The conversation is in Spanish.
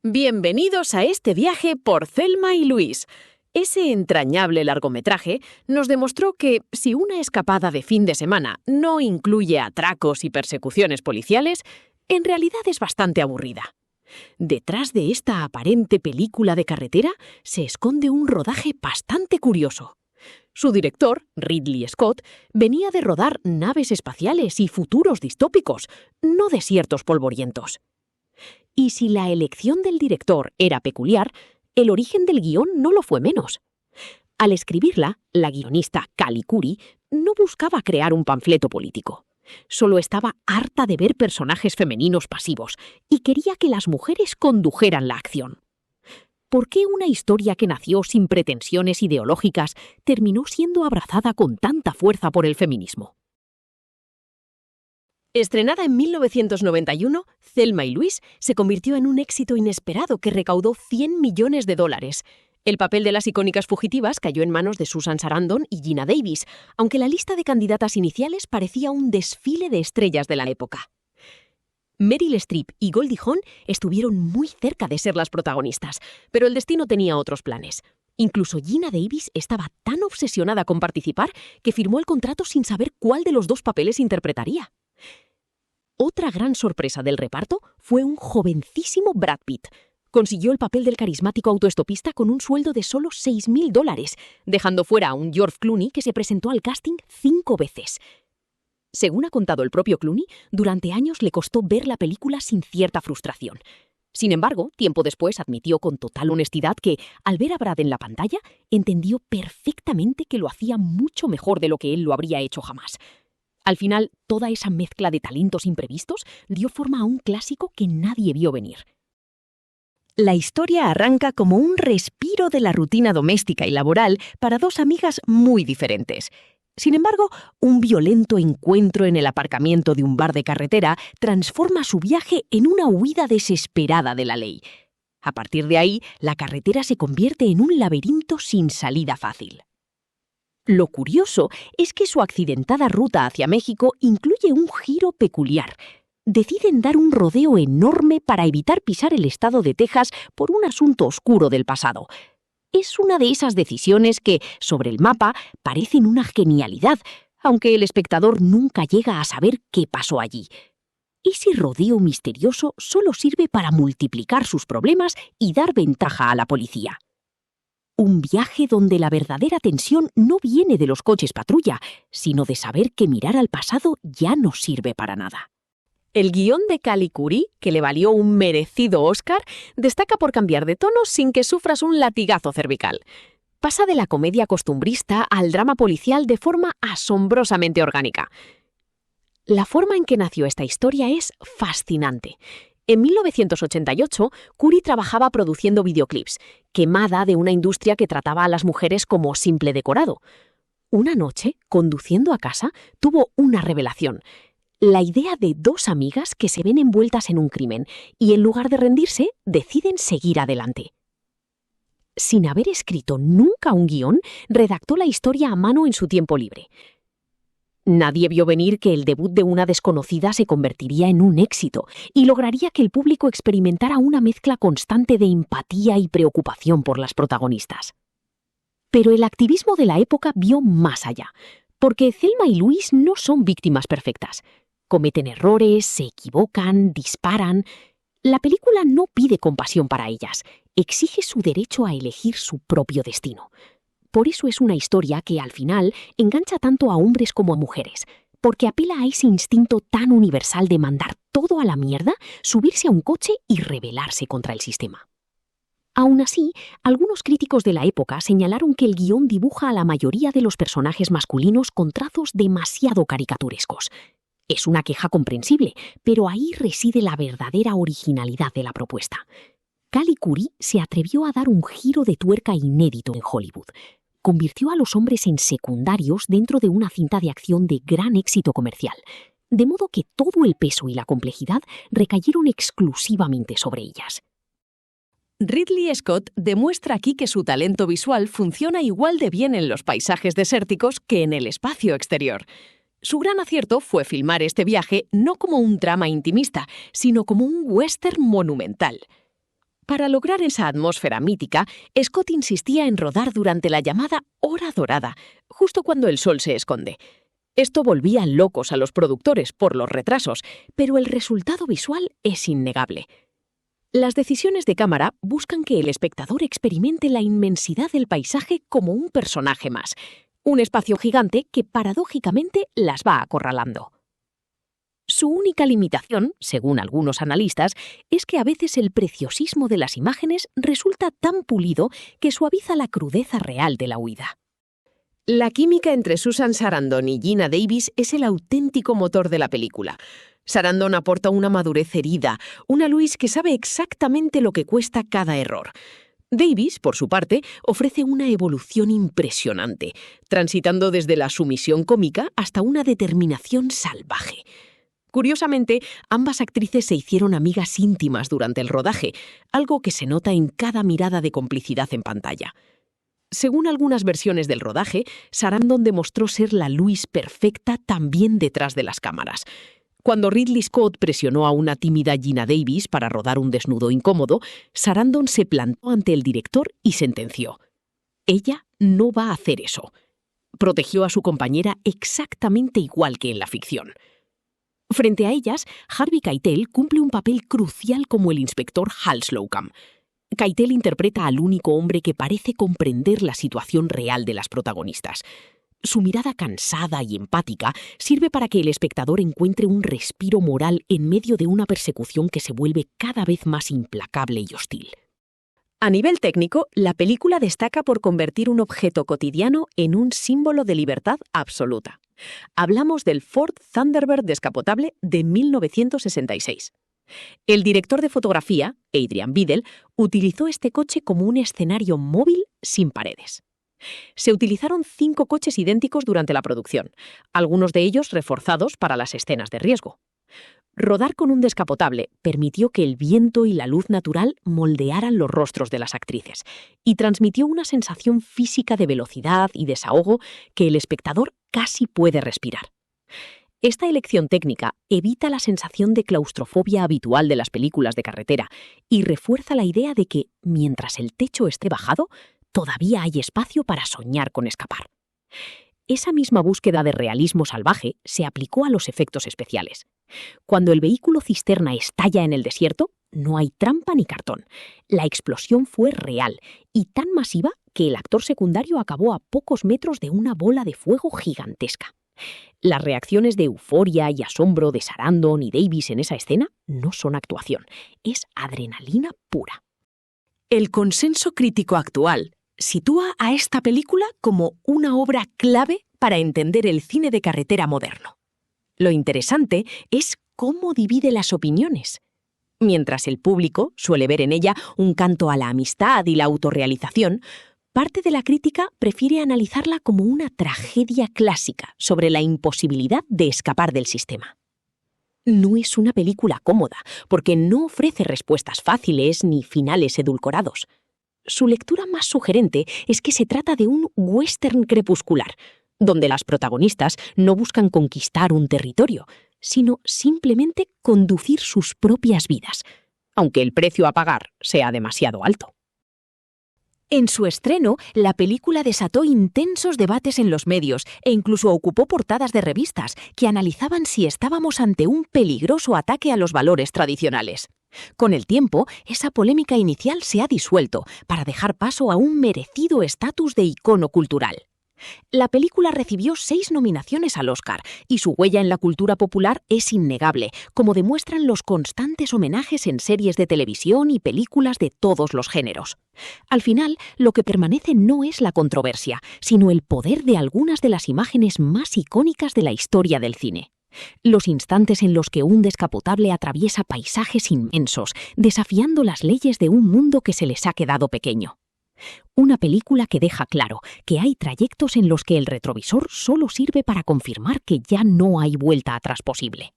Bienvenidos a este viaje por Thelma y Louise. Ese entrañable largometraje nos demostró que si una escapada de fin de semana no incluye atracos y persecuciones policiales, en realidad es bastante aburrida. Detrás de esta aparente película de carretera se esconde un rodaje bastante curioso. Su director, Ridley Scott, venía de rodar naves espaciales y futuros distópicos, no desiertos polvorientos. Y si la elección del director era peculiar, el origen del guión no lo fue menos. Al escribirla, la guionista Callie Curry no buscaba crear un panfleto político. Solo estaba harta de ver personajes femeninos pasivos y quería que las mujeres condujeran la acción. ¿Por qué una historia que nació sin pretensiones ideológicas terminó siendo abrazada con tanta fuerza por el feminismo? Estrenada en 1991, Thelma y Louise se convirtió en un éxito inesperado que recaudó $100 millones. El papel de las icónicas fugitivas cayó en manos de Susan Sarandon y Geena Davis, aunque la lista de candidatas iniciales parecía un desfile de estrellas de la época. Meryl Streep y Goldie Hawn estuvieron muy cerca de ser las protagonistas, pero el destino tenía otros planes. Incluso Geena Davis estaba tan obsesionada con participar que firmó el contrato sin saber cuál de los dos papeles interpretaría. Otra gran sorpresa del reparto fue un jovencísimo Brad Pitt. Consiguió el papel del carismático autoestopista con un sueldo de solo $6.000, dejando fuera a un George Clooney que se presentó al casting 5 veces. Según ha contado el propio Clooney, durante años le costó ver la película sin cierta frustración. Sin embargo, tiempo después admitió con total honestidad que, al ver a Brad en la pantalla, entendió perfectamente que lo hacía mucho mejor de lo que él lo habría hecho jamás. Al final, toda esa mezcla de talentos imprevistos dio forma a un clásico que nadie vio venir. La historia arranca como un respiro de la rutina doméstica y laboral para dos amigas muy diferentes. Sin embargo, un violento encuentro en el aparcamiento de un bar de carretera transforma su viaje en una huida desesperada de la ley. A partir de ahí, la carretera se convierte en un laberinto sin salida fácil. Lo curioso es que su accidentada ruta hacia México incluye un giro peculiar. Deciden dar un rodeo enorme para evitar pisar el estado de Texas por un asunto oscuro del pasado. Es una de esas decisiones que, sobre el mapa, parecen una genialidad, aunque el espectador nunca llega a saber qué pasó allí. Ese rodeo misterioso solo sirve para multiplicar sus problemas y dar ventaja a la policía. Un viaje donde la verdadera tensión no viene de los coches patrulla, sino de saber que mirar al pasado ya no sirve para nada. El guión de Callie Curry, que le valió un merecido Oscar, destaca por cambiar de tono sin que sufras un latigazo cervical. Pasa de la comedia costumbrista al drama policial de forma asombrosamente orgánica. La forma en que nació esta historia es fascinante. En 1988, Curry trabajaba produciendo videoclips, quemada de una industria que trataba a las mujeres como simple decorado. Una noche, conduciendo a casa, tuvo una revelación. La idea de dos amigas que se ven envueltas en un crimen y, en lugar de rendirse, deciden seguir adelante. Sin haber escrito nunca un guión, redactó la historia a mano en su tiempo libre. Nadie vio venir que el debut de una desconocida se convertiría en un éxito y lograría que el público experimentara una mezcla constante de empatía y preocupación por las protagonistas. Pero el activismo de la época vio más allá, porque Thelma y Louise no son víctimas perfectas. Cometen errores, se equivocan, disparan. La película no pide compasión para ellas, exige su derecho a elegir su propio destino. Por eso es una historia que, al final, engancha tanto a hombres como a mujeres, porque apela a ese instinto tan universal de mandar todo a la mierda, subirse a un coche y rebelarse contra el sistema. Aún así, algunos críticos de la época señalaron que el guión dibuja a la mayoría de los personajes masculinos con trazos demasiado caricaturescos. Es una queja comprensible, pero ahí reside la verdadera originalidad de la propuesta. Callie Curry se atrevió a dar un giro de tuerca inédito en Hollywood. Convirtió a los hombres en secundarios dentro de una cinta de acción de gran éxito comercial, de modo que todo el peso y la complejidad recayeron exclusivamente sobre ellas. Ridley Scott demuestra aquí que su talento visual funciona igual de bien en los paisajes desérticos que en el espacio exterior. Su gran acierto fue filmar este viaje no como un drama intimista, sino como un western monumental. Para lograr esa atmósfera mítica, Scott insistía en rodar durante la llamada hora dorada, justo cuando el sol se esconde. Esto volvía locos a los productores por los retrasos, pero el resultado visual es innegable. Las decisiones de cámara buscan que el espectador experimente la inmensidad del paisaje como un personaje más, un espacio gigante que paradójicamente las va acorralando. Su única limitación, según algunos analistas, es que a veces el preciosismo de las imágenes resulta tan pulido que suaviza la crudeza real de la huida. La química entre Susan Sarandon y Geena Davis es el auténtico motor de la película. Sarandon aporta una madurez herida, una Louise que sabe exactamente lo que cuesta cada error. Davis, por su parte, ofrece una evolución impresionante, transitando desde la sumisión cómica hasta una determinación salvaje. Curiosamente, ambas actrices se hicieron amigas íntimas durante el rodaje, algo que se nota en cada mirada de complicidad en pantalla. Según algunas versiones del rodaje, Sarandon demostró ser la Louise perfecta también detrás de las cámaras. Cuando Ridley Scott presionó a una tímida Geena Davis para rodar un desnudo incómodo, Sarandon se plantó ante el director y sentenció: «Ella no va a hacer eso». Protegió a su compañera exactamente igual que en la ficción. Frente a ellas, Harvey Keitel cumple un papel crucial como el inspector Hal Slocum. Keitel interpreta al único hombre que parece comprender la situación real de las protagonistas. Su mirada cansada y empática sirve para que el espectador encuentre un respiro moral en medio de una persecución que se vuelve cada vez más implacable y hostil. A nivel técnico, la película destaca por convertir un objeto cotidiano en un símbolo de libertad absoluta. Hablamos del Ford Thunderbird descapotable de 1966. El director de fotografía, Adrian Biddle, utilizó este coche como un escenario móvil sin paredes. Se utilizaron 5 coches idénticos durante la producción, algunos de ellos reforzados para las escenas de riesgo. Rodar con un descapotable permitió que el viento y la luz natural moldearan los rostros de las actrices y transmitió una sensación física de velocidad y desahogo que el espectador casi puede respirar. Esta elección técnica evita la sensación de claustrofobia habitual de las películas de carretera y refuerza la idea de que, mientras el techo esté bajado, todavía hay espacio para soñar con escapar. Esa misma búsqueda de realismo salvaje se aplicó a los efectos especiales. Cuando el vehículo cisterna estalla en el desierto, no hay trampa ni cartón. La explosión fue real y tan masiva que el actor secundario acabó a pocos metros de una bola de fuego gigantesca. Las reacciones de euforia y asombro de Sarandon y Davis en esa escena no son actuación, es adrenalina pura. El consenso crítico actual sitúa a esta película como una obra clave para entender el cine de carretera moderno. Lo interesante es cómo divide las opiniones. Mientras el público suele ver en ella un canto a la amistad y la autorrealización, parte de la crítica prefiere analizarla como una tragedia clásica sobre la imposibilidad de escapar del sistema. No es una película cómoda, porque no ofrece respuestas fáciles ni finales edulcorados. Su lectura más sugerente es que se trata de un western crepuscular, donde las protagonistas no buscan conquistar un territorio, sino simplemente conducir sus propias vidas, aunque el precio a pagar sea demasiado alto. En su estreno, la película desató intensos debates en los medios e incluso ocupó portadas de revistas que analizaban si estábamos ante un peligroso ataque a los valores tradicionales. Con el tiempo, esa polémica inicial se ha disuelto para dejar paso a un merecido estatus de icono cultural. La película recibió 6 nominaciones al Oscar y su huella en la cultura popular es innegable, como demuestran los constantes homenajes en series de televisión y películas de todos los géneros. Al final, lo que permanece no es la controversia, sino el poder de algunas de las imágenes más icónicas de la historia del cine. Los instantes en los que un descapotable atraviesa paisajes inmensos, desafiando las leyes de un mundo que se les ha quedado pequeño. Una película que deja claro que hay trayectos en los que el retrovisor solo sirve para confirmar que ya no hay vuelta atrás posible.